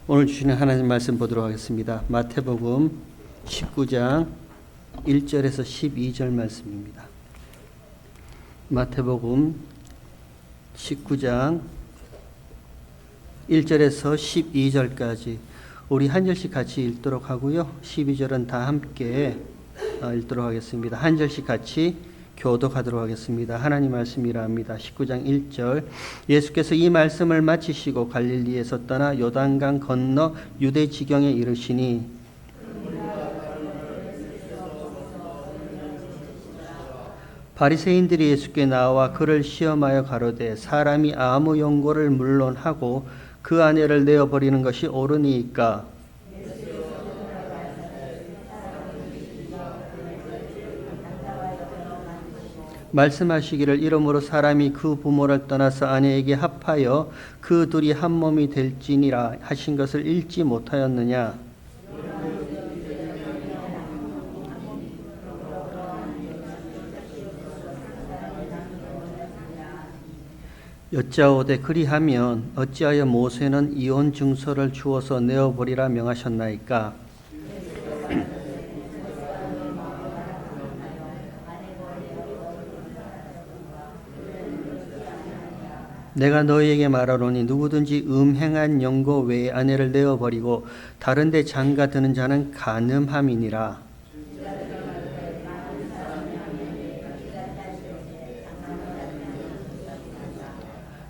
오늘 주시는 하나님 말씀 보도록 하겠습니다. 마태복음 19장 1절에서 12절 말씀입니다. 마태복음 19장 1절에서 12절까지 우리 한 절씩 같이 읽도록 하고요. 12절은 다 함께 읽도록 하겠습니다. 한 절씩 같이 교독하도록 하겠습니다. 하나님 말씀이라 합니다. 19장 1절 예수께서 이 말씀을 마치시고 갈릴리에서 떠나 요단강 건너 유대 지경에 이르시니 바리새인들이 예수께 나와 그를 시험하여 가로되 사람이 아무 연고를 물론하고 그 아내를 내어버리는 것이 옳으니까 말씀하시기를 이러므로 사람이 그 부모를 떠나서 아내에게 합하여 그 둘이 한 몸이 될지니라 하신 것을 읽지 못하였느냐. 여짜오되 그리하면 어찌하여 모세는 이혼 증서를 주어서 내어버리라 명하셨나이까. 내가 너희에게 말하노니 누구든지 음행한 연고 외에 아내를 내어버리고 다른 데 장가 드는 자는 간음함이니라.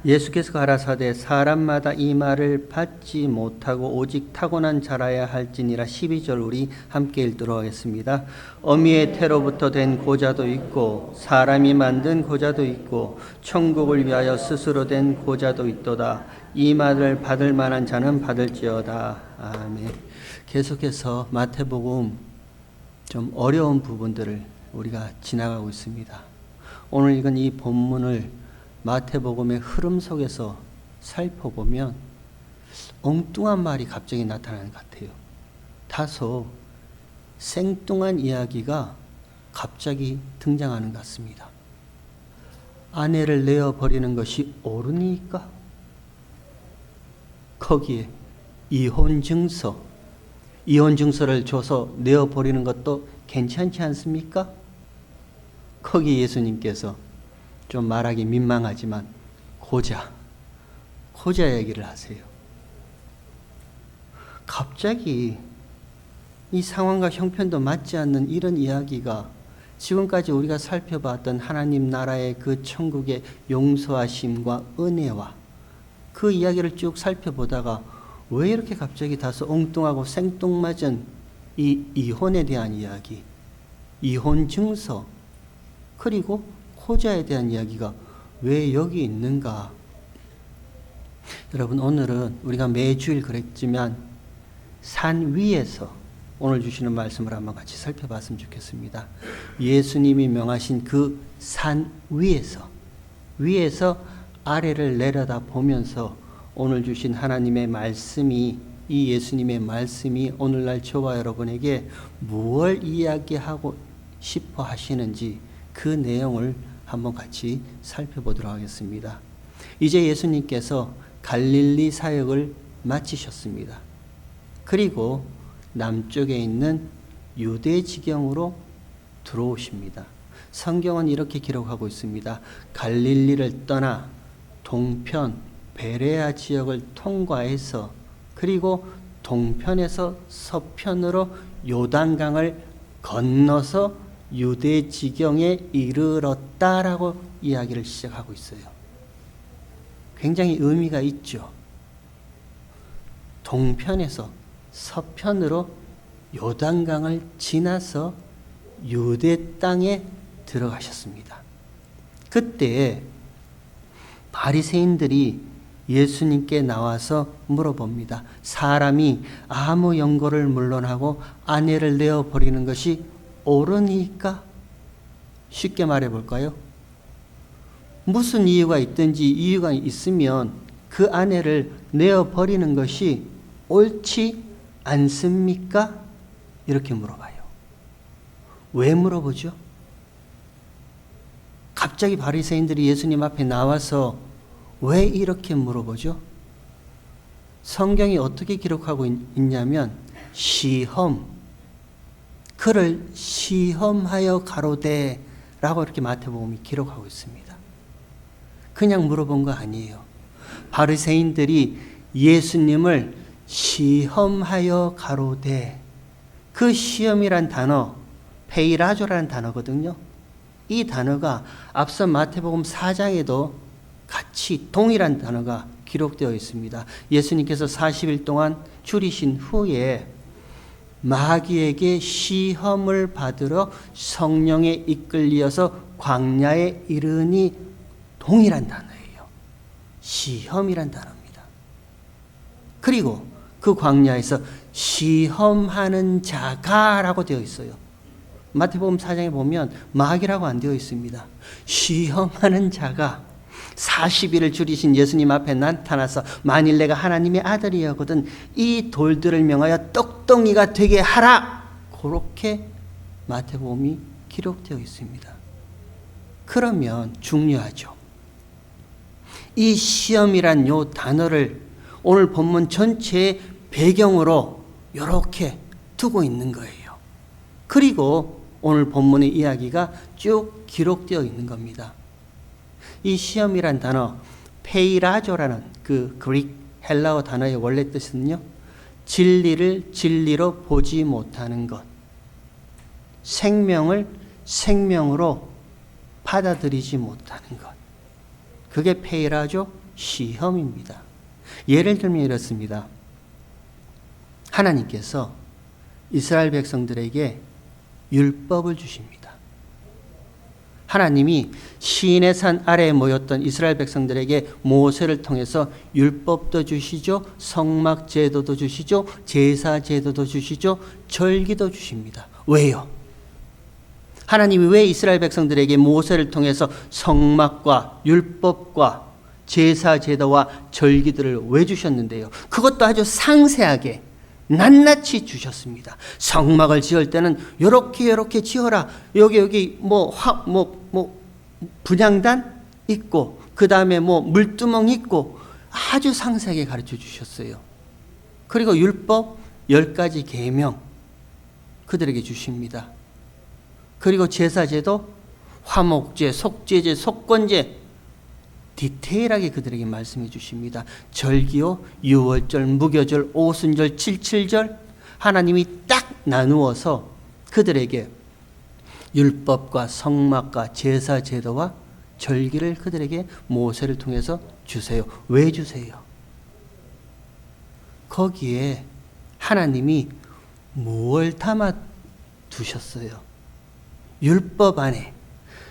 예수께서 가라사대 사람마다 이 말을 받지 못하고 오직 타고난 자라야 할지니라. 12절 우리 함께 읽도록 하겠습니다. 어미의 태로부터 된 고자도 있고 사람이 만든 고자도 있고 천국을 위하여 스스로 된 고자도 있도다. 이 말을 받을 만한 자는 받을지어다. 아멘. 계속해서 마태복음 좀 어려운 부분들을 우리가 지나가고 있습니다. 오늘 읽은 이 본문을 마태복음의 흐름 속에서 살펴보면 엉뚱한 말이 갑자기 나타나는 것 같아요. 다소 생뚱한 이야기가 갑자기 등장하는 것 같습니다. 아내를 내어버리는 것이 옳으니까? 거기에 이혼 증서를 줘서 내어버리는 것도 괜찮지 않습니까? 거기 예수님께서 좀 말하기 민망하지만 고자 얘기를 하세요. 갑자기 이 상황과 형편도 맞지 않는 이런 이야기가 지금까지 우리가 살펴봤던 하나님 나라의 그 천국의 용서하심과 은혜와 그 이야기를 쭉 살펴보다가 왜 이렇게 갑자기 다소 엉뚱하고 생뚱맞은 이 이혼에 대한 이야기, 이혼 증서, 그리고 고자에 대한 이야기가 왜 여기 있는가? 여러분, 오늘은 우리가 매주일 그랬지만 산 위에서 오늘 주시는 말씀을 한번 같이 살펴봤으면 좋겠습니다. 예수님이 명하신 그 산 위에서 아래를 내려다 보면서 오늘 주신 하나님의 말씀이, 이 예수님의 말씀이 오늘날 저와 여러분에게 무엇을 이야기하고 싶어 하시는지 그 내용을 한번 같이 살펴보도록 하겠습니다. 이제 예수님께서 갈릴리 사역을 마치셨습니다. 그리고 남쪽에 있는 유대 지경으로 들어오십니다. 성경은 이렇게 기록하고 있습니다. 갈릴리를 떠나 동편 베레아 지역을 통과해서 그리고 동편에서 서편으로 요단강을 건너서 유대 지경에 이르렀다라고 이야기를 시작하고 있어요. 굉장히 의미가 있죠. 동편에서 서편으로 요단강을 지나서 유대 땅에 들어가셨습니다. 그때 바리새인들이 예수님께 나와서 물어봅니다. 사람이 아무 연고를 물론하고 아내를 내어버리는 것이 옳으니까? 쉽게 말해 볼까요? 무슨 이유가 있든지 이유가 있으면 그 아내를 내어버리는 것이 옳지 않습니까? 이렇게 물어봐요. 왜 물어보죠? 갑자기 바리새인들이 예수님 앞에 나와서 왜 이렇게 물어보죠? 성경이 어떻게 기록하고 있냐면 시험, 그를 시험하여 가로되 라고 이렇게 마태복음이 기록하고 있습니다. 그냥 물어본 거 아니에요. 바리새인들이 예수님을 시험하여 가로되, 그 시험이란 단어 페이라조라는 단어거든요. 이 단어가 앞서 마태복음 4장에도 같이 동일한 단어가 기록되어 있습니다. 예수님께서 40일 동안 줄이신 후에 마귀에게 시험을 받으러 성령에 이끌려서 광야에 이르니 동일한 단어예요. 시험이란 단어입니다. 그리고 그 광야에서 시험하는 자가 라고 되어 있어요. 마태복음 4장에 보면 마귀라고 안 되어 있습니다. 시험하는 자가 40일을 줄이신 예수님 앞에 나타나서 만일 내가 하나님의 아들이었거든 이 돌들을 명하여 떡덩이가 되게 하라, 그렇게 마태복음이 기록되어 있습니다. 그러면 중요하죠. 이 시험이란 요 단어를 오늘 본문 전체의 배경으로 이렇게 두고 있는 거예요. 그리고 오늘 본문의 이야기가 쭉 기록되어 있는 겁니다. 이 시험이란 단어 페이라조라는 그 그릭 헬라어 단어의 원래 뜻은요, 진리를 진리로 보지 못하는 것, 생명을 생명으로 받아들이지 못하는 것, 그게 페이라조, 시험입니다. 예를 들면 이렇습니다. 하나님께서 이스라엘 백성들에게 율법을 주십니다. 하나님이 시인의 산 아래에 모였던 이스라엘 백성들에게 모세를 통해서 율법도 주시죠, 성막 제도도 주시죠, 제사 제도도 주시죠, 절기도 주십니다. 왜요? 하나님이 왜 이스라엘 백성들에게 모세를 통해서 성막과 율법과 제사 제도와 절기들을 왜 주셨는데요? 그것도 아주 상세하게 낱낱이 주셨습니다. 성막을 지을 때는 요렇게 지어라. 여기 분향단 있고, 그 다음에 물두멍 있고, 아주 상세하게 가르쳐 주셨어요. 그리고 율법 10가지 계명 그들에게 주십니다. 그리고 제사제도 화목제, 속죄제, 속건제 디테일하게 그들에게 말씀해 주십니다. 절기요, 유월절, 무교절, 오순절, 칠칠절 하나님이 딱 나누어서 그들에게 율법과 성막과 제사 제도와 절기를 그들에게 모세를 통해서 주세요. 왜 주세요? 거기에 하나님이 뭘 담아 두셨어요? 율법 안에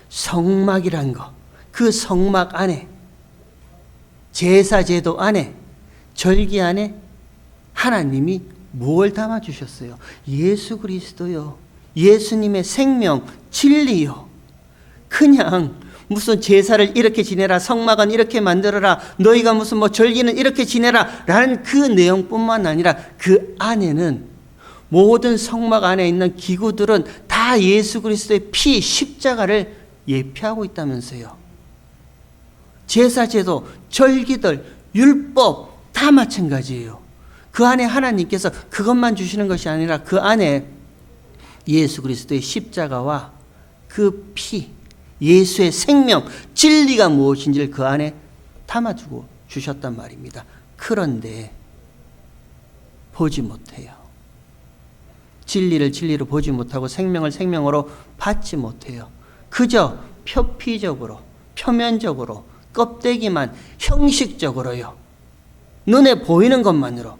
성막이란 거, 그 성막 안에 제사 제도 안에 절기 안에 하나님이 뭘 담아 주셨어요? 예수 그리스도요. 예수님의 생명, 진리요. 그냥 무슨 제사를 이렇게 지내라, 성막은 이렇게 만들어라, 너희가 무슨 절기는 이렇게 지내라 라는 그 내용뿐만 아니라 그 안에는 모든 성막 안에 있는 기구들은 다 예수 그리스도의 피, 십자가를 예표하고 있다면서요. 제사제도, 절기들, 율법 다 마찬가지예요. 그 안에 하나님께서 그것만 주시는 것이 아니라 그 안에 예수 그리스도의 십자가와 그 피, 예수의 생명, 진리가 무엇인지를 그 안에 담아두고 주셨단 말입니다. 그런데 보지 못해요. 진리를 진리로 보지 못하고 생명을 생명으로 받지 못해요. 그저 표피적으로, 표면적으로, 껍데기만, 형식적으로요. 눈에 보이는 것만으로.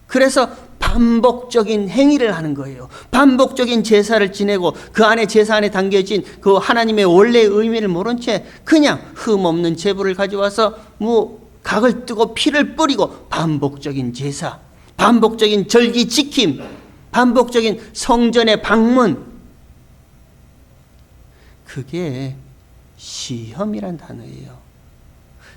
그래서 반복적인 행위를 하는 거예요. 반복적인 제사를 지내고 그 안에 제사 안에 담겨진 그 하나님의 원래의 의미를 모른 채 그냥 흠없는 제물을 가져와서 각을 뜨고 피를 뿌리고 반복적인 제사, 반복적인 절기 지킴, 반복적인 성전의 방문, 그게 시험이란 단어예요.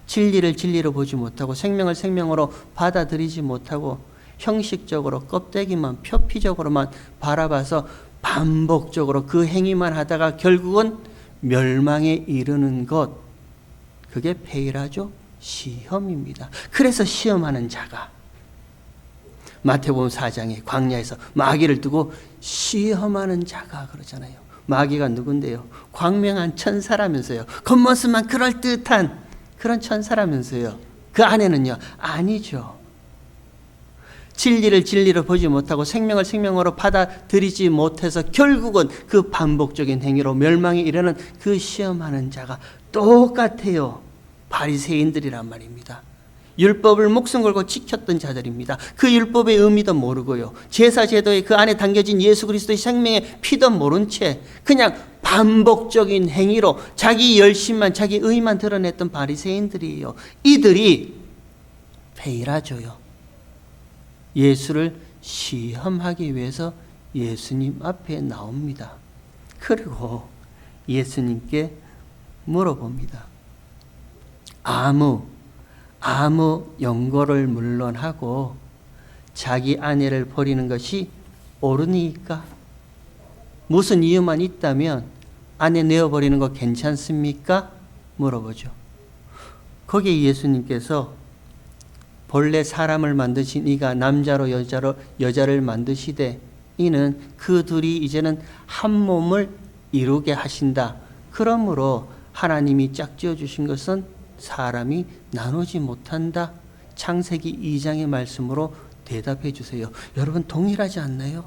진리를 진리로 보지 못하고 생명을 생명으로 받아들이지 못하고 형식적으로 껍데기만 표피적으로만 바라봐서 반복적으로 그 행위만 하다가 결국은 멸망에 이르는 것, 그게 페이라죠, 시험입니다. 그래서 시험하는 자가 마태복음 4장에 광야에서 마귀를 두고 시험하는 자가 그러잖아요. 마귀가 누군데요? 광명한 천사라면서요. 겉모습만 그럴듯한 그런 천사라면서요. 그 안에는요, 아니죠. 진리를 진리로 보지 못하고 생명을 생명으로 받아들이지 못해서 결국은 그 반복적인 행위로 멸망에 이르는 그 시험하는 자가 똑같아요. 바리새인들이란 말입니다. 율법을 목숨 걸고 지켰던 자들입니다. 그 율법의 의미도 모르고요. 제사 제도에 그 안에 담겨진 예수 그리스도의 생명의 피도 모른 채 그냥 반복적인 행위로 자기 열심만 자기 의만 드러냈던 바리새인들이에요. 이들이 페이라조요. 예수를 시험하기 위해서 예수님 앞에 나옵니다. 그리고 예수님께 물어봅니다. 아무 연고를 물론하고 자기 아내를 버리는 것이 옳으니까? 무슨 이유만 있다면 아내 내어버리는 거 괜찮습니까? 물어보죠. 거기에 예수님께서 본래 사람을 만드신 이가 남자로 여자를 만드시되 이는 그 둘이 이제는 한 몸을 이루게 하신다. 그러므로 하나님이 짝지어 주신 것은 사람이 나누지 못한다. 창세기 2장의 말씀으로 대답해 주세요. 여러분 동일하지 않나요?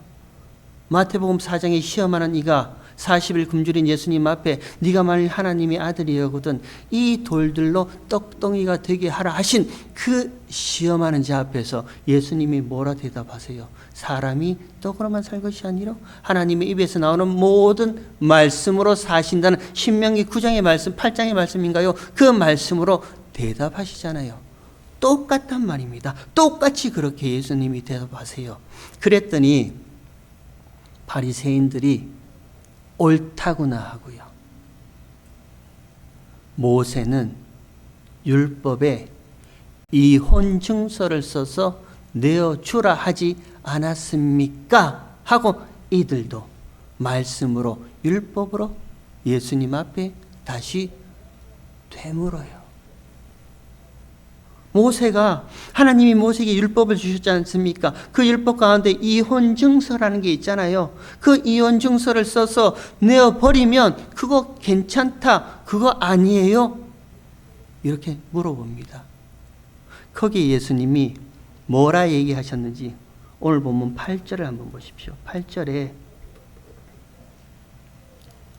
마태복음 4장에 시험하는 이가 40일 굶주린 예수님 앞에 네가 만일 하나님의 아들이거든 이 돌들로 떡덩이가 되게 하라 하신 그 시험하는 자 앞에서 예수님이 뭐라 대답하세요? 사람이 떡으로만 살 것이 아니라 하나님의 입에서 나오는 모든 말씀으로 사신다는 신명기 9장의 말씀, 8장의 말씀인가요? 그 말씀으로 대답하시잖아요. 똑같단 말입니다. 똑같이 그렇게 예수님이 대답하세요. 그랬더니 바리새인들이 옳다구나 하고요. 모세는 율법에 이혼 증서를 써서 내어주라 하지 않았습니까? 하고 이들도 말씀으로 율법으로 예수님 앞에 다시 되물어요. 모세가 하나님이 모세에게 율법을 주셨지 않습니까? 그 율법 가운데 이혼 증서라는 게 있잖아요. 그 이혼 증서를 써서 내어버리면 그거 괜찮다. 그거 아니에요? 이렇게 물어봅니다. 거기에 예수님이 뭐라 얘기하셨는지 오늘 본문 8절을 한번 보십시오. 8절에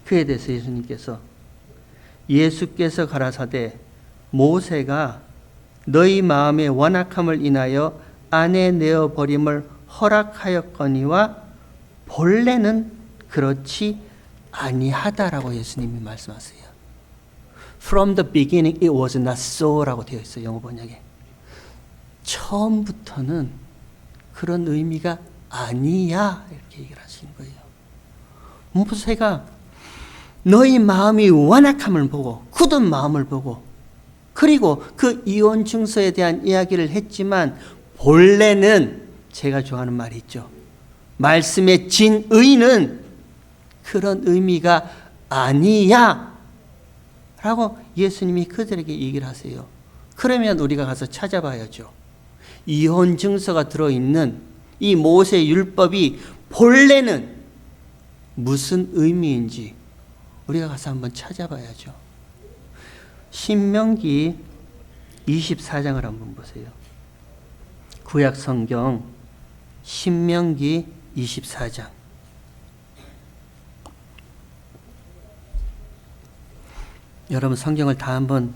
그에 대해서 예수께서 가라사대 모세가 너희 마음의 완악함을 인하여 아내 내어버림을 허락하였거니와 본래는 그렇지 아니하다라고 예수님이 말씀하세요. From the beginning it was not so라고 되어 있어요. 영어 번역에. 처음부터는 그런 의미가 아니야 이렇게 얘기를 하시는 거예요. 모세가 너희 마음이 완악함을 보고 굳은 마음을 보고 그리고 그 이혼 증서에 대한 이야기를 했지만 본래는 제가 좋아하는 말이 있죠. 말씀의 진의는 그런 의미가 아니야 라고 예수님이 그들에게 얘기를 하세요. 그러면 우리가 가서 찾아봐야죠. 이혼 증서가 들어있는 이 모세 율법이 본래는 무슨 의미인지 우리가 가서 한번 찾아봐야죠. 신명기 24장을 한번 보세요. 구약 성경 신명기 24장. 여러분 성경을 다 한번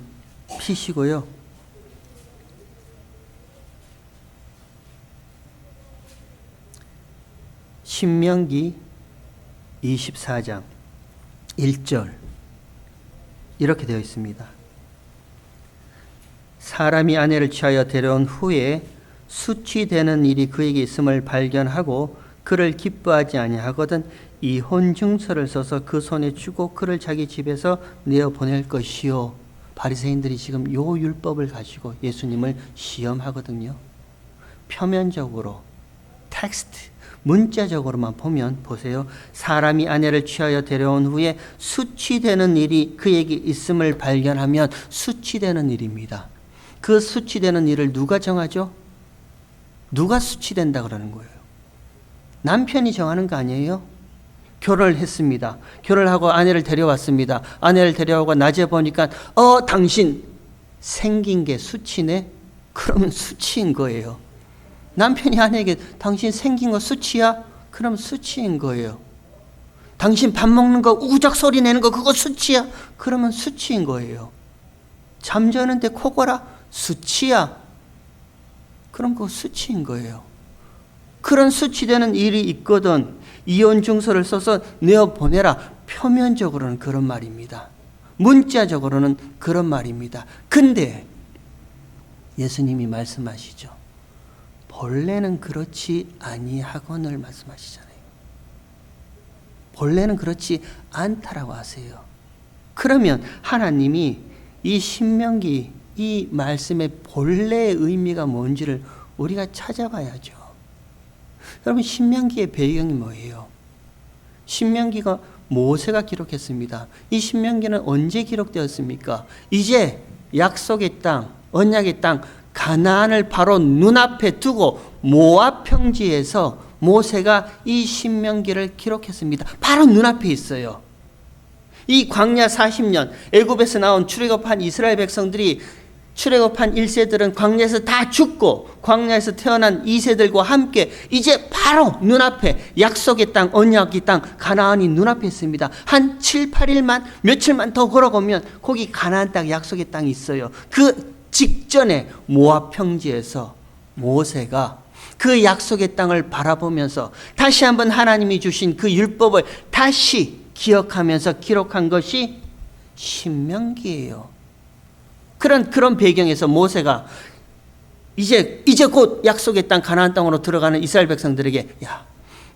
피시고요. 신명기 24장 1절 이렇게 되어 있습니다. 사람이 아내를 취하여 데려온 후에 수치되는 일이 그에게 있음을 발견하고 그를 기뻐하지 아니하거든 이혼 증서를 써서 그 손에 주고 그를 자기 집에서 내어 보낼 것이요. 바리새인들이 지금 요 율법을 가지고 예수님을 시험하거든요. 표면적으로 텍스트 문자적으로만 보면 보세요. 사람이 아내를 취하여 데려온 후에 수치되는 일이 그에게 있음을 발견하면 수치되는 일입니다. 그 수치되는 일을 누가 정하죠? 누가 수치된다 그러는 거예요? 남편이 정하는 거 아니에요? 결혼을 했습니다. 결혼을 하고 아내를 데려왔습니다. 아내를 데려오고 낮에 보니까 당신 생긴 게 수치네? 그러면 수치인 거예요. 남편이 아내에게 당신 생긴 거 수치야? 그럼 수치인 거예요. 당신 밥 먹는 거 우적 소리 내는 거 그거 수치야? 그러면 수치인 거예요. 잠자는데 코 골아? 수치야? 그럼 그거 수치인 거예요. 그런 수치되는 일이 있거든 이혼 증서를 써서 내어보내라. 표면적으로는 그런 말입니다. 문자적으로는 그런 말입니다. 근데 예수님이 말씀하시죠. 본래는 그렇지 아니하거늘 말씀하시잖아요. 본래는 그렇지 않다라고 하세요. 그러면 하나님이 이 신명기 이 말씀의 본래의 의미가 뭔지를 우리가 찾아봐야죠. 여러분 신명기의 배경이 뭐예요? 신명기가 모세가 기록했습니다. 이 신명기는 언제 기록되었습니까? 이제 약속의 땅, 언약의 땅 가나안을 바로 눈앞에 두고 모압 평지에서 모세가 이 신명기를 기록했습니다. 바로 눈앞에 있어요. 이 광야 40년 애굽에서 나온 출애굽한 이스라엘 백성들이 출애굽한 1세들은 광야에서 다 죽고 광야에서 태어난 2세들과 함께 이제 바로 눈앞에 약속의 땅, 언약의 땅 가나안이 눈앞에 있습니다. 한 7, 8일만 며칠만 더 걸어가면 거기 가나안 땅 약속의 땅이 있어요. 그 직전에 모압 평지에서 모세가 그 약속의 땅을 바라보면서 다시 한번 하나님이 주신 그 율법을 다시 기억하면서 기록한 것이 신명기예요. 그런 배경에서 모세가 이제 곧 약속의 땅 가나안 땅으로 들어가는 이스라엘 백성들에게 야,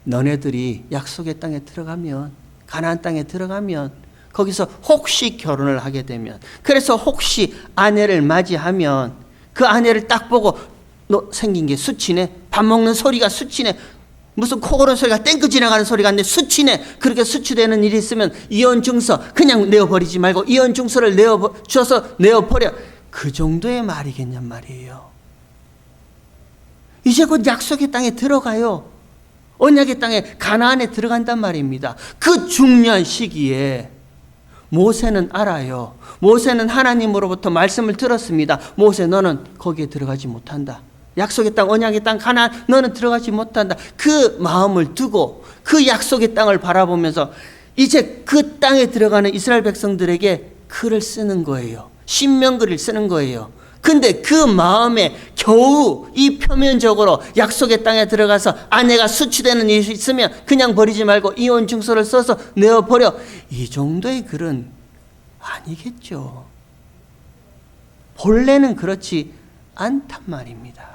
너네들이 약속의 땅에 들어가면 가나안 땅에 들어가면 거기서 혹시 결혼을 하게 되면 그래서 혹시 아내를 맞이하면 그 아내를 딱 보고 너 생긴 게 수치네. 밥 먹는 소리가 수치네. 무슨 코 고는 소리가 땡크 지나가는 소리가 안 돼. 수치네. 그렇게 수치되는 일이 있으면 이혼 증서 그냥 내어버리지 말고 이혼 증서를 줘서 내어버려. 그 정도의 말이겠냔 말이에요. 이제 곧 약속의 땅에 들어가요. 언약의 땅에 가나안에 들어간단 말입니다. 그 중요한 시기에 모세는 알아요. 모세는 하나님으로부터 말씀을 들었습니다. 모세 너는 거기에 들어가지 못한다. 약속의 땅, 언약의 땅, 가나안 너는 들어가지 못한다. 그 마음을 두고 그 약속의 땅을 바라보면서 이제 그 땅에 들어가는 이스라엘 백성들에게 글을 쓰는 거예요. 신명글을 쓰는 거예요. 근데 그 마음에 겨우 이 표면적으로 약속의 땅에 들어가서 아내가 수치되는 일이 있으면 그냥 버리지 말고 이혼 증서를 써서 내어버려. 이 정도의 글은 아니겠죠. 본래는 그렇지 않단 말입니다.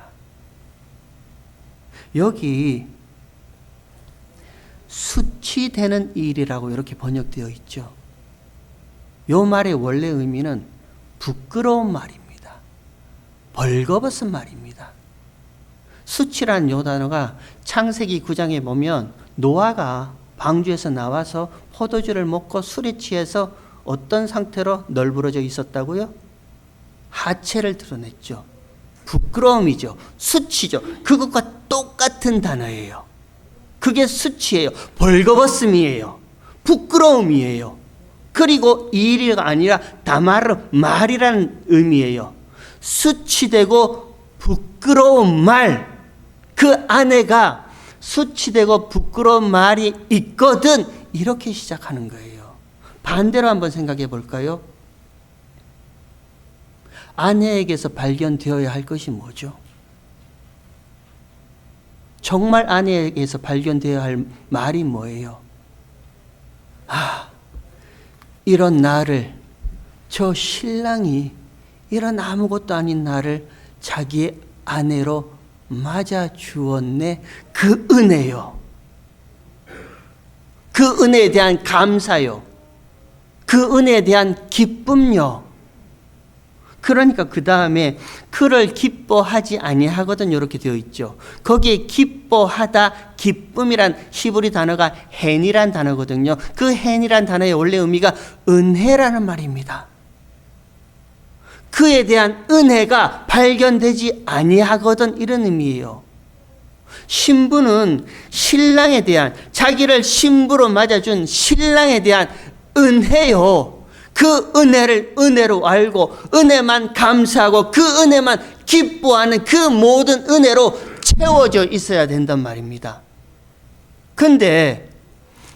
여기 수치되는 일이라고 이렇게 번역되어 있죠. 이 말의 원래 의미는 부끄러운 말입니다. 벌거벗은 말입니다. 수치란 요 단어가 창세기 9장에 보면 노아가 방주에서 나와서 포도주를 먹고 술에 취해서 어떤 상태로 널브러져 있었다고요? 하체를 드러냈죠. 부끄러움이죠. 수치죠. 그것과 똑같은 단어예요. 그게 수치예요. 벌거벗음이에요. 부끄러움이에요. 그리고 이 일이 아니라 다마르 말이라는 의미예요. 수치되고 부끄러운 말. 그 아내가 수치되고 부끄러운 말이 있거든. 이렇게 시작하는 거예요. 반대로 한번 생각해 볼까요? 아내에게서 발견되어야 할 것이 뭐죠? 정말 아내에게서 발견되어야 할 말이 뭐예요? 이런 나를, 저 신랑이 이런 아무것도 아닌 나를 자기의 아내로 맞아 주었네. 그 은혜요. 그 은혜에 대한 감사요. 그 은혜에 대한 기쁨요. 그러니까 그 다음에 그를 기뻐하지 아니하거든 이렇게 되어 있죠. 거기에 기뻐하다, 기쁨이란 히브리 단어가 헨이란 단어거든요. 그 헨이란 단어의 원래 의미가 은혜라는 말입니다. 그에 대한 은혜가 발견되지 아니하거든 이런 의미예요. 신부는 신랑에 대한, 자기를 신부로 맞아준 신랑에 대한 은혜요. 그 은혜를 은혜로 알고 은혜만 감사하고 그 은혜만 기뻐하는 그 모든 은혜로 채워져 있어야 된단 말입니다. 근데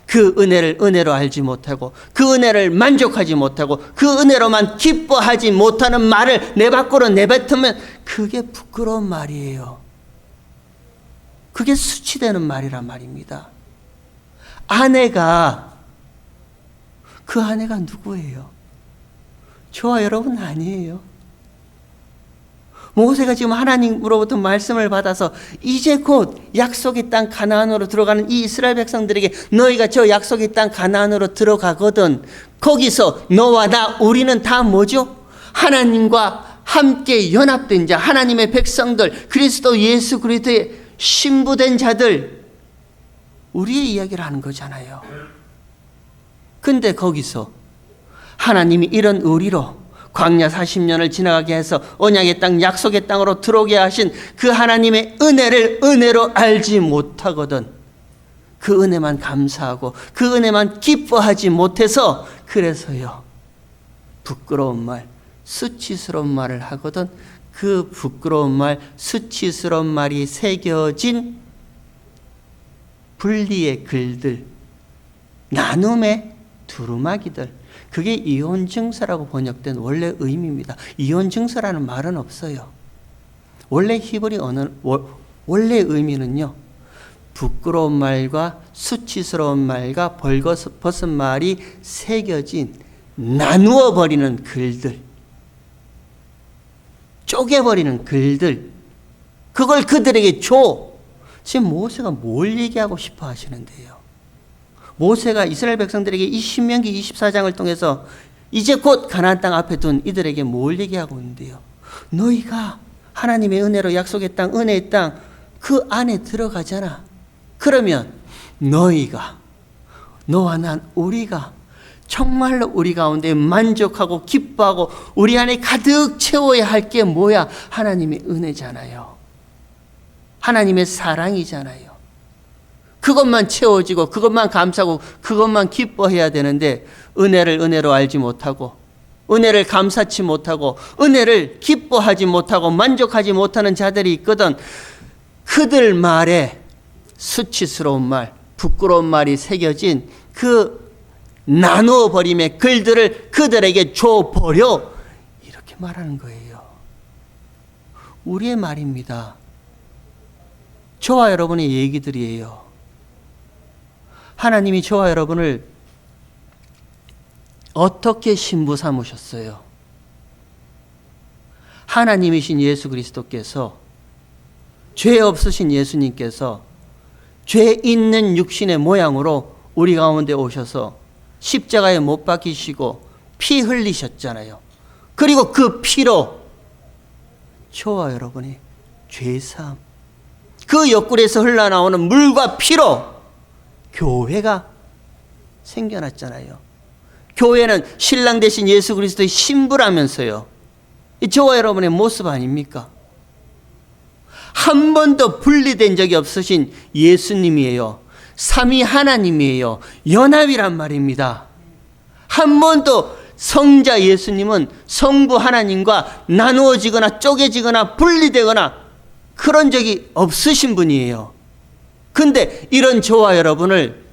그 은혜를 은혜로 알지 못하고 그 은혜를 만족하지 못하고 그 은혜로만 기뻐하지 못하는 말을 내 밖으로 내뱉으면 그게 부끄러운 말이에요. 그게 수치되는 말이란 말입니다. 그 아내가 누구예요? 저와 여러분 아니에요. 모세가 지금 하나님으로부터 말씀을 받아서 이제 곧 약속의 땅 가나안으로 들어가는 이 이스라엘 백성들에게 너희가 저 약속의 땅 가나안으로 들어가거든 거기서 너와 나 우리는 다 뭐죠? 하나님과 함께 연합된 자, 하나님의 백성들, 그리스도 예수 그리스도의 신부된 자들, 우리의 이야기를 하는 거잖아요. 근데 거기서 하나님이 이런 우리로 광야 40년을 지나가게 해서 언약의 땅, 약속의 땅으로 들어오게 하신 그 하나님의 은혜를 은혜로 알지 못하거든 그 은혜만 감사하고 그 은혜만 기뻐하지 못해서 그래서요 부끄러운 말, 수치스러운 말을 하거든 그 부끄러운 말, 수치스러운 말이 새겨진 분리의 글들, 나눔의 두루마기들, 그게 이혼 증서라고 번역된 원래 의미입니다. 이혼 증서라는 말은 없어요. 원래 히브리 언어 원래 의미는요. 부끄러운 말과 수치스러운 말과 벌거벗은 말이 새겨진 나누어 버리는 글들, 쪼개버리는 글들, 그걸 그들에게 줘. 지금 모세가 뭘 얘기하고 싶어 하시는데요? 모세가 이스라엘 백성들에게 이 신명기 24장을 통해서 이제 곧 가나안 땅 앞에 둔 이들에게 뭘 얘기하고 있는데요? 너희가 하나님의 은혜로 약속의 땅, 은혜의 땅 그 안에 들어가잖아. 그러면 너희가, 너와 난, 우리가 정말로 우리 가운데 만족하고 기뻐하고 우리 안에 가득 채워야 할 게 뭐야? 하나님의 은혜잖아요. 하나님의 사랑이잖아요. 그것만 채워지고 그것만 감사하고 그것만 기뻐해야 되는데 은혜를 은혜로 알지 못하고 은혜를 감사치 못하고 은혜를 기뻐하지 못하고 만족하지 못하는 자들이 있거든. 그들 말에 수치스러운 말, 부끄러운 말이 새겨진 그 나누어 버림의 글들을 그들에게 줘버려, 이렇게 말하는 거예요. 우리의 말입니다. 저와 여러분의 얘기들이에요. 하나님이 저와 여러분을 어떻게 신부 삼으셨어요? 하나님이신 예수 그리스도께서, 죄 없으신 예수님께서 죄 있는 육신의 모양으로 우리 가운데 오셔서 십자가에 못 박히시고 피 흘리셨잖아요. 그리고 그 피로 저와 여러분의 죄사함, 그 옆구리에서 흘러나오는 물과 피로 교회가 생겨났잖아요. 교회는 신랑 대신 예수 그리스도의 신부라면서요. 저와 여러분의 모습 아닙니까? 한 번도 분리된 적이 없으신 예수님이에요. 삼위 하나님이에요. 연합이란 말입니다. 한 번도 성자 예수님은 성부 하나님과 나누어지거나 쪼개지거나 분리되거나 그런 적이 없으신 분이에요. 근데 이런 저와 여러분을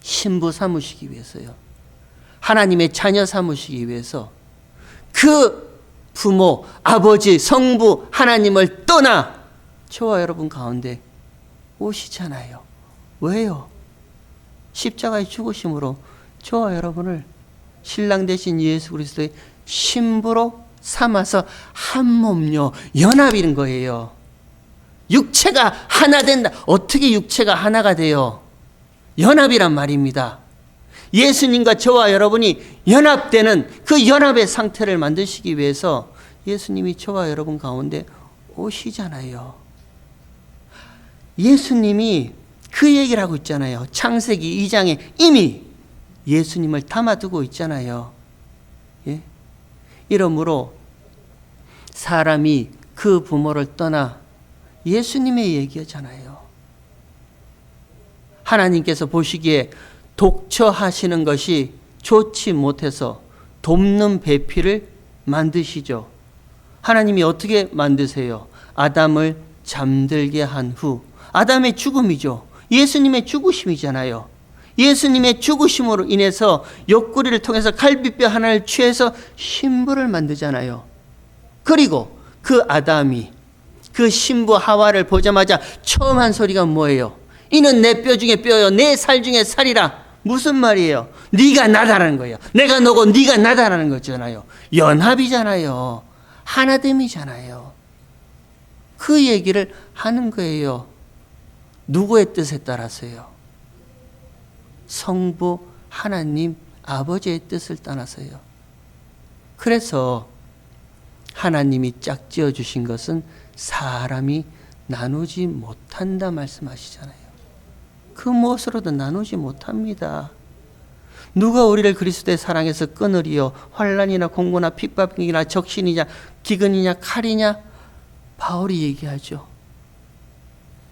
신부 삼으시기 위해서요, 하나님의 자녀 삼으시기 위해서 그 부모, 아버지, 성부 하나님을 떠나 저와 여러분 가운데 오시잖아요. 왜요? 십자가의 죽으심으로 저와 여러분을 신랑 대신 예수 그리스도의 신부로 삼아서 한 몸요, 연합인 거예요. 육체가 하나 된다. 어떻게 육체가 하나가 돼요? 연합이란 말입니다. 예수님과 저와 여러분이 연합되는 그 연합의 상태를 만드시기 위해서 예수님이 저와 여러분 가운데 오시잖아요. 예수님이 그 얘기를 하고 있잖아요. 창세기 2장에 이미 예수님을 담아두고 있잖아요. 예? 이러므로 사람이 그 부모를 떠나 예수님의 얘기잖아요. 하나님께서 보시기에 독처하시는 것이 좋지 못해서 돕는 배필을 만드시죠. 하나님이 어떻게 만드세요? 아담을 잠들게 한 후, 아담의 죽음이죠. 예수님의 죽으심이잖아요. 예수님의 죽으심으로 인해서 옆구리를 통해서 갈비뼈 하나를 취해서 신부를 만들잖아요. 그리고 그 아담이 그 신부 하와를 보자마자 처음 한 소리가 뭐예요? 이는 내 뼈 중에 뼈요, 내 살 중에 살이라. 무슨 말이에요? 네가 나다라는 거예요. 내가 너고 네가 나다라는 거잖아요. 연합이잖아요. 하나됨이잖아요. 그 얘기를 하는 거예요. 누구의 뜻에 따라서요? 성부 하나님 아버지의 뜻을 따라서요. 그래서 하나님이 짝지어 주신 것은 사람이 나누지 못한다 말씀하시잖아요. 그 무엇으로도 나누지 못합니다. 누가 우리를 그리스도의 사랑에서 끊으리요? 환난이나 공고나 핍박이나 적신이냐 기근이냐 칼이냐? 바울이 얘기하죠.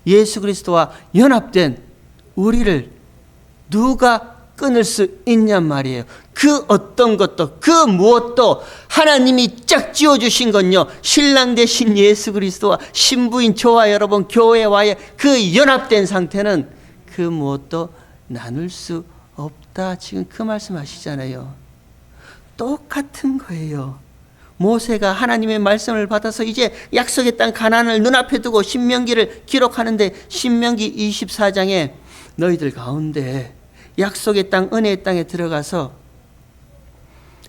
예수 그리스도와 연합된 우리를 누가 끊을 수 있냔 말이에요. 그 어떤 것도 그 무엇도 하나님이 짝지어 주신 건요, 신랑 되신 예수 그리스도와 신부인 저와 여러분 교회와의 그 연합된 상태는 그 무엇도 나눌 수 없다. 지금 그 말씀하시잖아요. 똑같은 거예요. 모세가 하나님의 말씀을 받아서 이제 약속의 땅 가나안을 눈앞에 두고 신명기를 기록하는데, 신명기 24장에 너희들 가운데 약속의 땅 은혜의 땅에 들어가서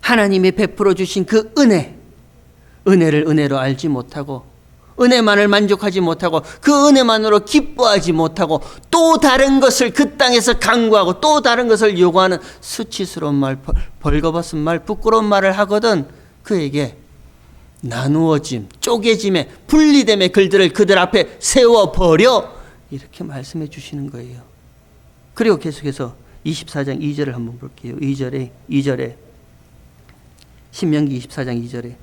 하나님이 베풀어 주신 그 은혜를 은혜로 알지 못하고, 은혜만을 만족하지 못하고, 그 은혜만으로 기뻐하지 못하고, 또 다른 것을 그 땅에서 강구하고 또 다른 것을 요구하는 수치스러운 말, 벌거벗은 말, 부끄러운 말을 하거든 그에게 나누어짐, 쪼개짐에 분리됨의 글들을 그들 앞에 세워버려, 이렇게 말씀해 주시는 거예요. 그리고 계속해서 24장 2절을 한번 볼게요. 2절에 신명기 24장 2절에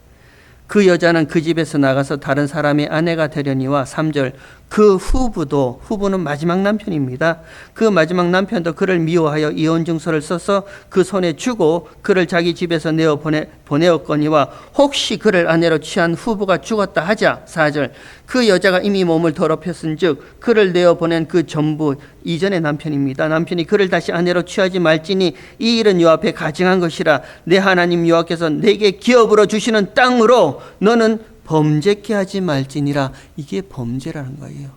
그 여자는 그 집에서 나가서 다른 사람의 아내가 되려니와 3절 그 후부는 마지막 남편입니다. 그 마지막 남편도 그를 미워하여 이혼 증서를 써서 그 손에 주고 그를 자기 집에서 내어 보내었거니와 혹시 그를 아내로 취한 후부가 죽었다 하자. 4절 그 여자가 이미 몸을 더럽혔은즉 그를 내어 보낸 그 전부 이전의 남편입니다. 남편이 그를 다시 아내로 취하지 말지니 이 일은 여호와 앞에 가증한 것이라. 내 하나님 여호와께서 내게 기업으로 주시는 땅으로 너는 범죄케 하지 말지니라. 이게 범죄라는 거예요.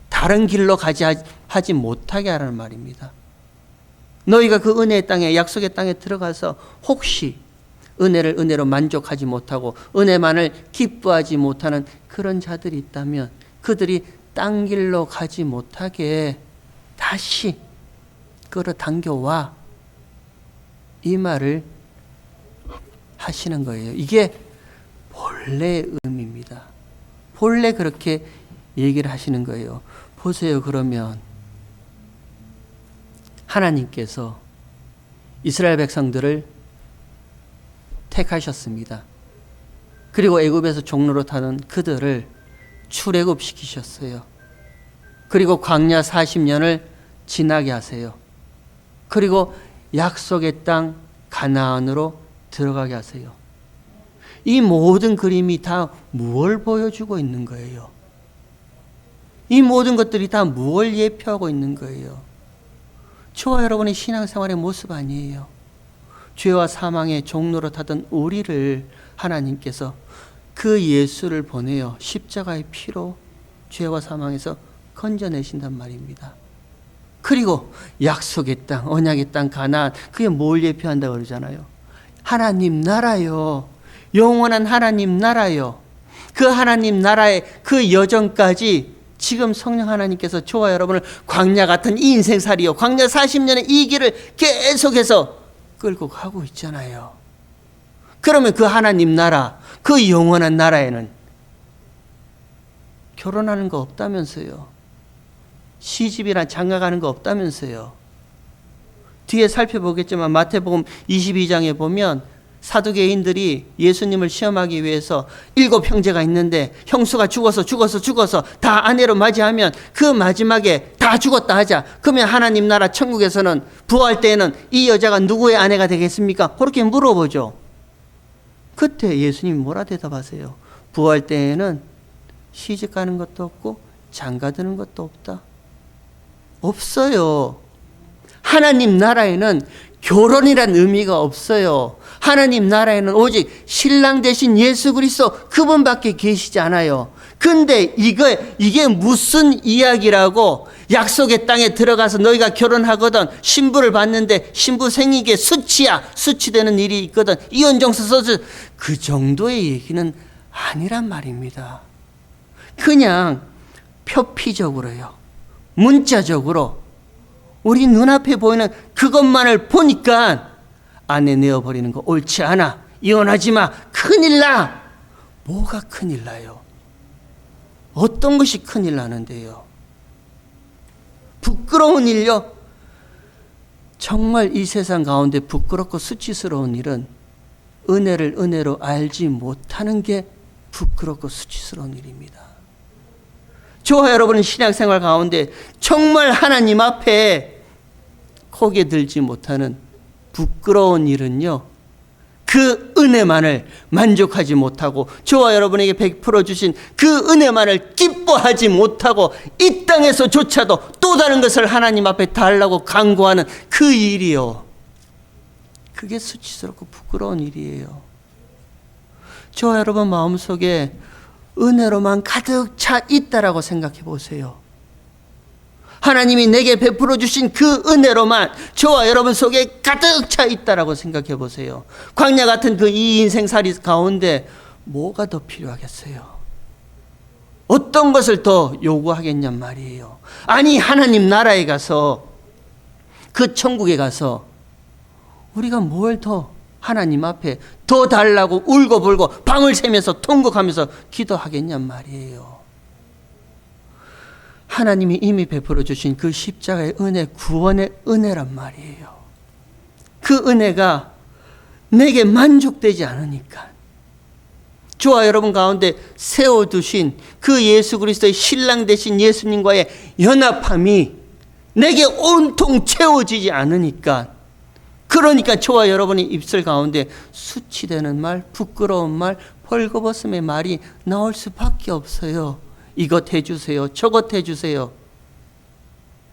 다른 길로 하지 못하게 하라는 말입니다. 너희가 그 은혜의 땅에, 약속의 땅에 들어가서 혹시 은혜를 은혜로 만족하지 못하고 은혜만을 기뻐하지 못하는 그런 자들이 있다면 그들이 딴 길로 가지 못하게 다시 끌어당겨와, 이 말을 하시는 거예요. 이게 본래의 의미입니다. 본래 그렇게 얘기를 하시는 거예요. 보세요. 그러면 하나님께서 이스라엘 백성들을 택하셨습니다. 그리고 애굽에서 종로로 타는 그들을 출애굽시키셨어요. 그리고 광야 40년을 지나게 하세요. 그리고 약속의 땅 가나안으로 들어가게 하세요. 이 모든 그림이 다 무엇을 보여주고 있는 거예요? 이 모든 것들이 다 무엇을 예표하고 있는 거예요? 저와 여러분의 신앙생활의 모습 아니에요. 죄와 사망의 종로로 타던 우리를 하나님께서 그 예수를 보내어 십자가의 피로 죄와 사망에서 건져내신단 말입니다. 그리고 약속의 땅, 언약의 땅 가나안, 그게 뭘 예표한다고 그러잖아요. 하나님 나라요. 영원한 하나님 나라요. 그 하나님 나라의 그 여정까지 지금 성령 하나님께서 저와 여러분을 광야 같은 이 인생살이요, 광야 40년의 이 길을 계속해서 끌고 가고 있잖아요. 그러면 그 하나님 나라, 그 영원한 나라에는 결혼하는 거 없다면서요. 시집이나 장가가는 거 없다면서요. 뒤에 살펴보겠지만 마태복음 22장에 보면 사두개인들이 예수님을 시험하기 위해서 7 형제가 있는데 형수가 죽어서 다 아내로 맞이하면 그 마지막에 다 죽었다 하자. 그러면 하나님 나라 천국에서는 부활 때에는 이 여자가 누구의 아내가 되겠습니까? 그렇게 물어보죠. 그때 예수님이 뭐라 대답하세요? 부활 때에는 시집 가는 것도 없고 장가 드는 것도 없다. 없어요. 하나님 나라에는 결혼이란 의미가 없어요. 하나님 나라에는 오직 신랑 대신 예수 그리스도 그분밖에 계시지 않아요. 근데 이게 무슨 이야기라고 약속의 땅에 들어가서 너희가 결혼하거든 신부를 받는데 신부 생이게 수치되는 일이 있거든 이혼정서 써서 그 정도의 얘기는 아니란 말입니다. 그냥 표피적으로요. 문자적으로 우리 눈앞에 보이는 그것만을 보니까 아내 내어버리는 거 옳지 않아. 이혼하지 마. 큰일 나. 뭐가 큰일 나요? 어떤 것이 큰일 나는데요? 부끄러운 일요? 정말 이 세상 가운데 부끄럽고 수치스러운 일은 은혜를 은혜로 알지 못하는 게 부끄럽고 수치스러운 일입니다. 저와 여러분은 신앙생활 가운데 정말 하나님 앞에 고개 들지 못하는 부끄러운 일은요, 그 은혜만을 만족하지 못하고 저와 여러분에게 베풀어 주신 그 은혜만을 기뻐하지 못하고 이 땅에서조차도 또 다른 것을 하나님 앞에 달라고 간구하는 그 일이요. 그게 수치스럽고 부끄러운 일이에요. 저와 여러분 마음속에 은혜로만 가득 차 있다라고 생각해 보세요. 하나님이 내게 베풀어 주신 그 은혜로만 저와 여러분 속에 가득 차 있다라고 생각해 보세요. 광야 같은 그 이 인생살이 가운데 뭐가 더 필요하겠어요? 어떤 것을 더 요구하겠냔 말이에요. 아니 하나님 나라에 가서 그 천국에 가서 우리가 뭘 더 하나님 앞에 더 달라고 울고불고 방을 새면서 통곡하면서 기도하겠냔 말이에요. 하나님이 이미 베풀어 주신 그 십자가의 은혜, 구원의 은혜란 말이에요. 그 은혜가 내게 만족되지 않으니까 저와 여러분 가운데 세워두신 그 예수 그리스도의 신랑 되신 예수님과의 연합함이 내게 온통 채워지지 않으니까, 그러니까 저와 여러분의 입술 가운데 수치되는 말, 부끄러운 말, 벌거벗음의 말이 나올 수밖에 없어요. 이것 해주세요. 저것 해주세요.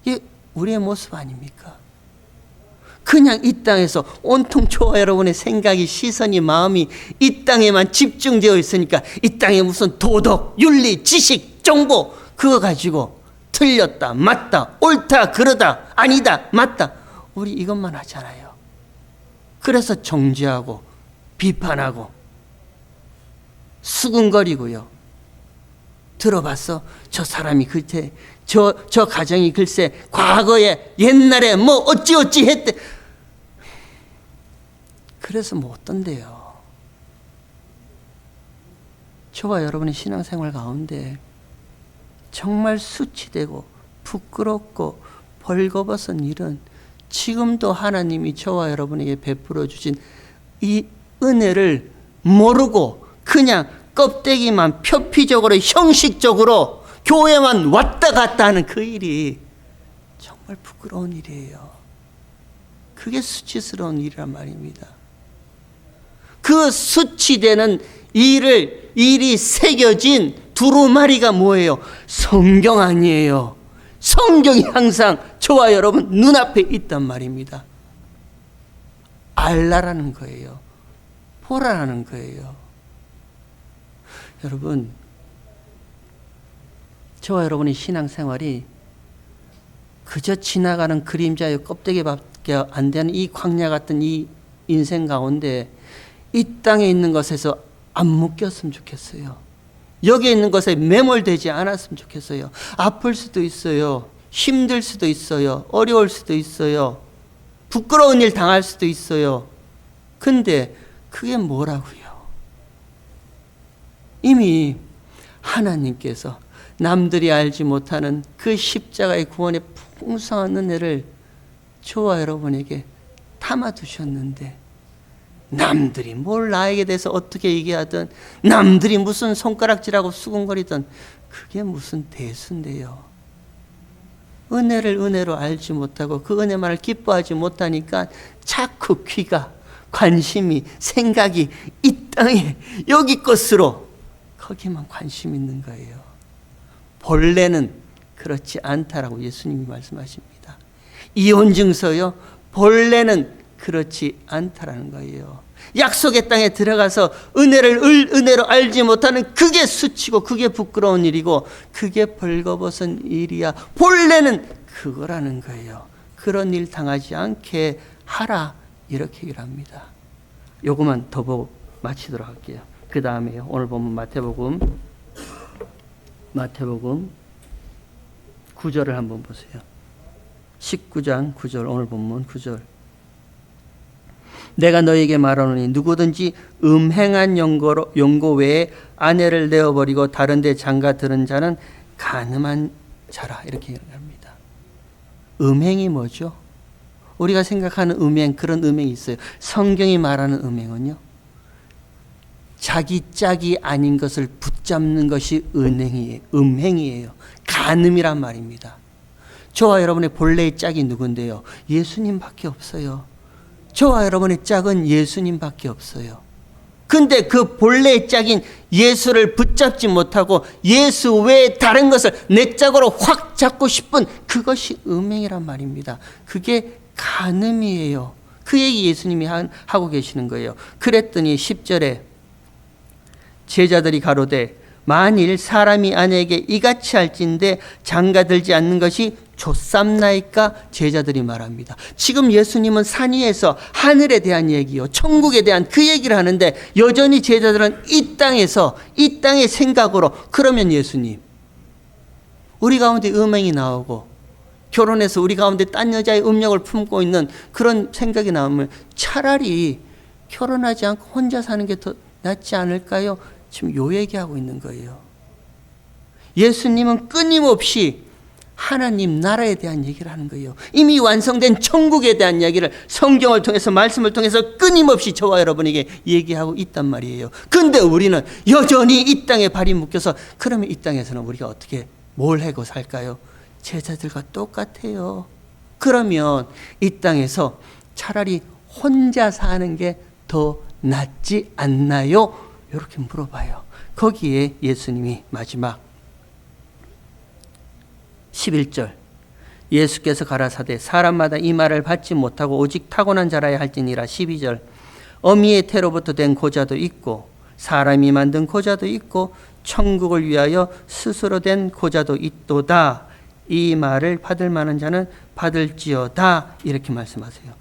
이게 우리의 모습 아닙니까? 그냥 이 땅에서 온통 저와 여러분의 생각이, 시선이, 마음이 이 땅에만 집중되어 있으니까 이 땅에 무슨 도덕, 윤리, 지식, 정보 그거 가지고 틀렸다, 맞다, 옳다, 그러다, 아니다, 맞다 우리 이것만 하잖아요. 그래서 정죄하고 비판하고 수군거리고요. 들어봤어? 저 사람이 글쎄 저 가정이 글쎄 과거에 옛날에 뭐 어찌 했대. 그래서 뭐 어떤데요? 저와 여러분의 신앙생활 가운데 정말 수치되고 부끄럽고 벌거벗은 일은 지금도 하나님이 저와 여러분에게 베풀어 주신 이 은혜를 모르고 그냥 껍데기만 표피적으로 형식적으로 교회만 왔다 갔다 하는 그 일이 정말 부끄러운 일이에요. 그게 수치스러운 일이란 말입니다. 그 수치되는 일이 새겨진 두루마리가 뭐예요? 성경 아니에요. 성경이 항상 저와 여러분 눈앞에 있단 말입니다. 알라라는 거예요. 보라라는 거예요. 여러분, 저와 여러분의 신앙생활이 그저 지나가는 그림자의 껍데기밖에 안 되는 이 광야 같은 이 인생 가운데 이 땅에 있는 것에서 안 묶였으면 좋겠어요. 여기에 있는 것에 매몰되지 않았으면 좋겠어요. 아플 수도 있어요. 힘들 수도 있어요. 어려울 수도 있어요. 부끄러운 일 당할 수도 있어요. 근데 그게 뭐라고요? 이미 하나님께서 남들이 알지 못하는 그 십자가의 구원의 풍성한 은혜를 저와 여러분에게 담아두셨는데 남들이 뭘 나에게 대해서 어떻게 얘기하든, 남들이 무슨 손가락질하고 수군거리든 그게 무슨 대수인데요. 은혜를 은혜로 알지 못하고 그 은혜만을 기뻐하지 못하니까 자꾸 귀가, 관심이, 생각이 이 땅에 여기 것으로 거기만 관심 있는 거예요. 본래는 그렇지 않다라고 예수님이 말씀하십니다. 이혼 증서요, 본래는 그렇지 않다라는 거예요. 약속의 땅에 들어가서 은혜를 은혜로 알지 못하는 그게 수치고 그게 부끄러운 일이고 그게 벌거벗은 일이야. 본래는 그거라는 거예요. 그런 일 당하지 않게 하라, 이렇게 얘기를 합니다. 요것만 더 보고 마치도록 할게요. 그 다음에 오늘 보면 마태복음 9절을 한번 보세요. 19장 9절, 오늘 본문 9절. 내가 너에게 말하노니 누구든지 음행한 용고 외에 아내를 내어버리고 다른 데 장가 들은 자는 간음한 자라, 이렇게 얘기합니다. 음행이 뭐죠? 우리가 생각하는 음행, 그런 음행이 있어요. 성경이 말하는 음행은요, 자기 짝이 아닌 것을 붙잡는 것이 음행이에요. 간음이란 말입니다. 저와 여러분의 본래의 짝이 누군데요? 예수님밖에 없어요. 저와 여러분의 짝은 예수님밖에 없어요. 근데 그 본래의 짝인 예수를 붙잡지 못하고 예수 외에 다른 것을 내 짝으로 확 잡고 싶은 그것이 음행이란 말입니다. 그게 간음이에요. 그 얘기 예수님이 하고 계시는 거예요. 그랬더니 10절에 제자들이 가로되 만일 사람이 아내에게 이같이 할진대 장가들지 않는 것이 좋삼나이까? 제자들이 말합니다. 지금 예수님은 산 위에서 하늘에 대한 얘기요, 천국에 대한 그 얘기를 하는데 여전히 제자들은 이 땅에서 이 땅의 생각으로, 그러면 예수님, 우리 가운데 음행이 나오고 결혼해서 우리 가운데 딴 여자의 음욕을 품고 있는 그런 생각이 나오면 차라리 결혼하지 않고 혼자 사는 게 더 낫지 않을까요? 지금 요 얘기하고 있는 거예요. 예수님은 끊임없이 하나님 나라에 대한 얘기를 하는 거예요. 이미 완성된 천국에 대한 이야기를 성경을 통해서, 말씀을 통해서 끊임없이 저와 여러분에게 얘기하고 있단 말이에요. 근데 우리는 여전히 이 땅에 발이 묶여서, 그러면 이 땅에서는 우리가 어떻게 뭘 하고 살까요? 제자들과 똑같아요. 그러면 이 땅에서 차라리 혼자 사는 게 더 낫지 않나요? 이렇게 물어봐요. 거기에 예수님이 마지막 11절, 예수께서 가라사대 사람마다 이 말을 받지 못하고 오직 타고난 자라야 할지니라. 12절, 어미의 태로부터 된 고자도 있고 사람이 만든 고자도 있고 천국을 위하여 스스로 된 고자도 있도다. 이 말을 받을 만한 자는 받을지어다, 이렇게 말씀하세요.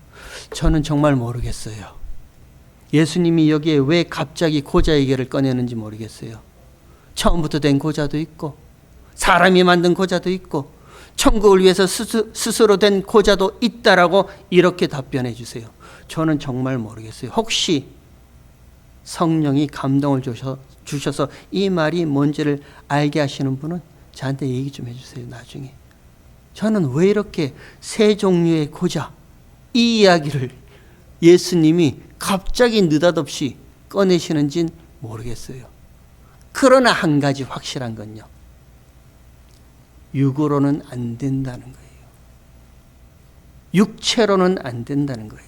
저는 정말 모르겠어요. 예수님이 여기에 왜 갑자기 고자 얘기를 꺼내는지 모르겠어요. 처음부터 된 고자도 있고 사람이 만든 고자도 있고 천국을 위해서 스스로 된 고자도 있다라고 이렇게 답변해 주세요. 저는 정말 모르겠어요. 혹시 성령이 감동을 주셔서 이 말이 뭔지를 알게 하시는 분은 저한테 얘기 좀 해주세요. 나중에. 저는 왜 이렇게 세 종류의 고자, 이 이야기를 예수님이 갑자기 느닷없이 꺼내시는지는 모르겠어요. 그러나 한 가지 확실한 건요, 육으로는 안 된다는 거예요. 육체로는 안 된다는 거예요.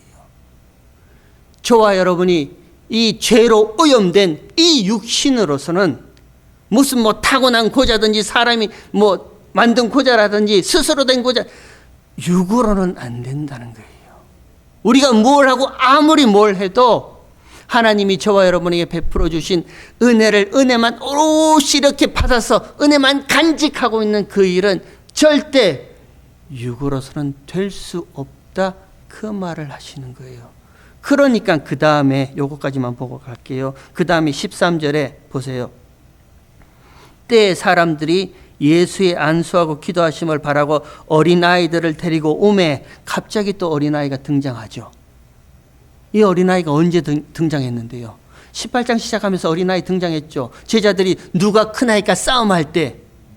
저와 여러분이 이 죄로 오염된 이 육신으로서는 무슨 타고난 고자든지 사람이 만든 고자라든지 스스로 된 고자, 육으로는 안 된다는 거예요. 우리가 뭘 하고 아무리 뭘 해도 하나님이 저와 여러분에게 베풀어 주신 은혜만 오롯이 이렇게 받아서 은혜만 간직하고 있는 그 일은 절대 육으로서는 될 수 없다, 그 말을 하시는 거예요. 그러니까 그 다음에 요거까지만 보고 갈게요. 그 다음에 13절에 보세요. 때에 사람들이 예수의 안수하고 기도하심을 바라고 어린아이들을 데리고 오매, 갑자기 또 어린아이가 등장하죠. 이 어린아이가 언제 등장했는데요? 18장 시작하면서 어린아이 등장했죠. 제자들이 누가 큰아이가 싸움할 때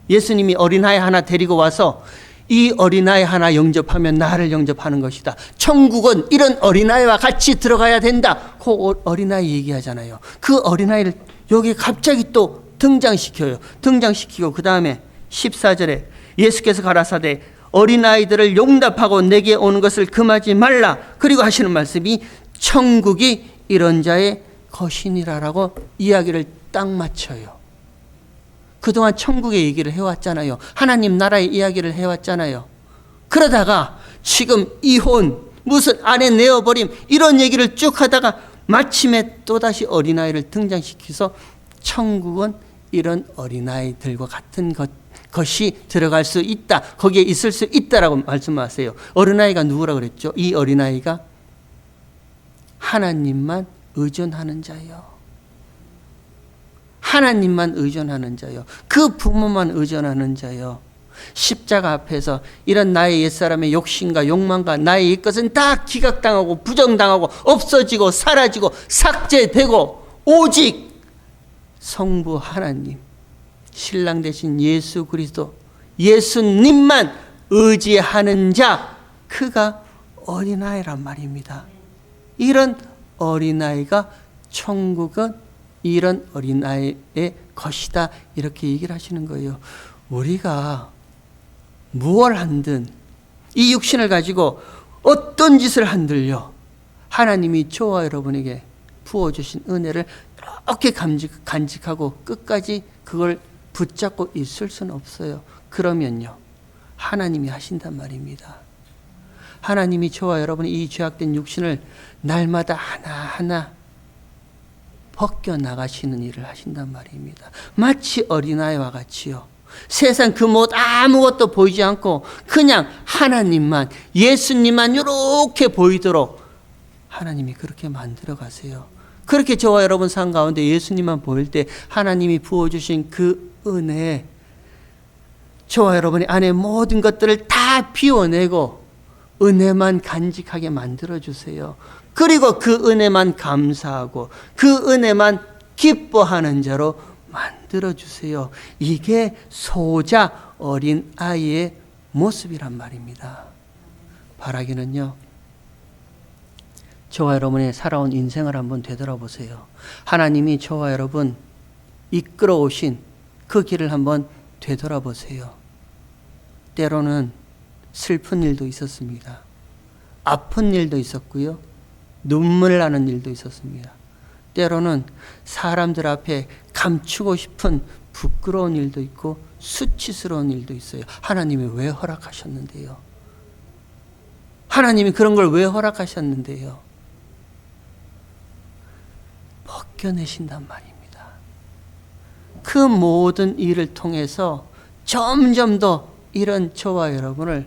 예수님이 어린아이 하나 데리고 와서 이 어린아이 하나 영접하면 나를 영접하는 것이다. 천국은 이런 어린아이와 같이 들어가야 된다. 그 어린아이 얘기하잖아요. 그 어린아이를 여기 갑자기 또 등장시켜요. 등장시키고 그 다음에 14절에 예수께서 가라사대 어린아이들을 용납하고 내게 오는 것을 금하지 말라. 그리고 하시는 말씀이 천국이 이런 자의 것이니라라고 이야기를 딱 맞춰요. 그동안 천국의 얘기를 해왔잖아요. 하나님 나라의 이야기를 해왔잖아요. 그러다가 지금 이혼, 무슨 아내 내어버림 이런 얘기를 쭉 하다가 마침에 또다시 어린아이를 등장시켜서 천국은 이런 어린아이들과 같은 것이 들어갈 수 있다. 거기에 있을 수 있다라고 말씀하세요. 어린아이가 누구라 그랬죠? 이 어린아이가 하나님만 의존하는 자요. 하나님만 의존하는 자요. 그 부모만 의존하는 자요. 십자가 앞에서 이런 나의 옛사람의 욕심과 욕망과 나의 옛것은 다 기각당하고 부정당하고 없어지고 사라지고 삭제되고 오직 성부 하나님, 신랑 되신 예수 그리스도, 예수님만 의지하는 자, 그가 어린아이란 말입니다. 이런 어린아이가 천국은 이런 어린아이의 것이다. 이렇게 얘기를 하시는 거예요. 우리가 무엇을 한든 이 육신을 가지고 어떤 짓을 한들요, 하나님이 저와 여러분에게 부어주신 은혜를 이렇게 간직하고 끝까지 그걸 붙잡고 있을 수는 없어요. 그러면요, 하나님이 하신단 말입니다. 하나님이 저와 여러분의 이 죄악된 육신을 날마다 하나하나 벗겨나가시는 일을 하신단 말입니다. 마치 어린아이와 같이요. 세상 그 무엇 아무것도 보이지 않고 그냥 하나님만, 예수님만 이렇게 보이도록 하나님이 그렇게 만들어 가세요. 그렇게 저와 여러분 삶 가운데 예수님만 보일 때 하나님이 부어주신 그 은혜, 저와 여러분의 안에 모든 것들을 다 비워내고 은혜만 간직하게 만들어 주세요. 그리고 그 은혜만 감사하고 그 은혜만 기뻐하는 자로 만들어 주세요. 이게 소자 어린 아이의 모습이란 말입니다. 바라기는요, 저와 여러분의 살아온 인생을 한번 되돌아보세요. 하나님이 저와 여러분 이끌어 오신 그 길을 한번 되돌아보세요. 때로는 슬픈 일도 있었습니다. 아픈 일도 있었고요. 눈물 나는 일도 있었습니다. 때로는 사람들 앞에 감추고 싶은 부끄러운 일도 있고 수치스러운 일도 있어요. 하나님이 왜 허락하셨는데요? 하나님이 그런 걸 왜 허락하셨는데요? 벗겨내신단 말입니다. 그 모든 일을 통해서 점점 더 이런 저와 여러분을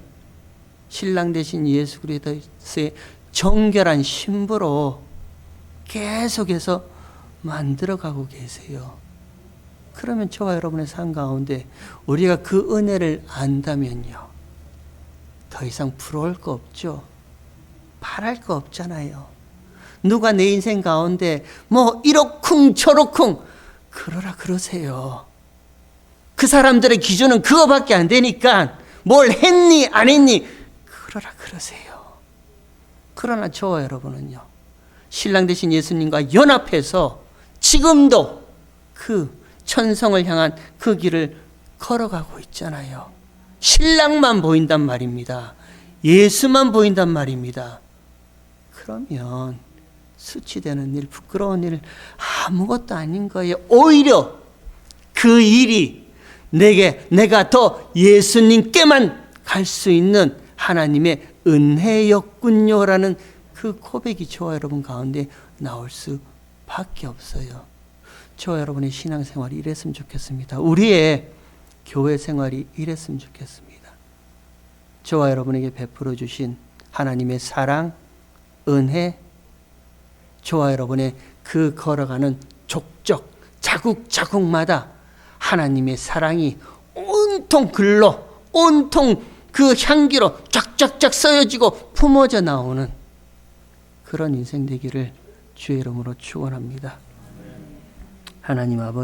신랑 되신 예수 그리스도의 정결한 신부로 계속해서 만들어가고 계세요. 그러면 저와 여러분의 삶 가운데 우리가 그 은혜를 안다면요, 더 이상 부러울 거 없죠. 바랄 거 없잖아요. 누가 내 인생 가운데 뭐 이러쿵 저러쿵 그러라 그러세요. 그 사람들의 기준은 그거밖에 안 되니까 뭘 했니 안 했니 그러라 그러세요. 그러나 저와 여러분은요, 신랑 되신 예수님과 연합해서 지금도 그 천성을 향한 그 길을 걸어가고 있잖아요. 신랑만 보인단 말입니다. 예수만 보인단 말입니다. 그러면 수치되는 일, 부끄러운 일 아무것도 아닌 거예요. 오히려 그 일이 내가 더 예수님께만 갈 수 있는 하나님의 은혜였군요라는 그 고백이 저와 여러분 가운데 나올 수밖에 없어요. 저와 여러분의 신앙생활이 이랬으면 좋겠습니다. 우리의 교회 생활이 이랬으면 좋겠습니다. 저와 여러분에게 베풀어 주신 하나님의 사랑, 은혜, 저와 여러분의 그 걸어가는 족적, 자국자국마다 하나님의 사랑이 온통 글로, 온통 그 향기로 쫙쫙쫙 써여지고 품어져 나오는 그런 인생 되기를 주의 이름으로 축원합니다. 하나님 아버지,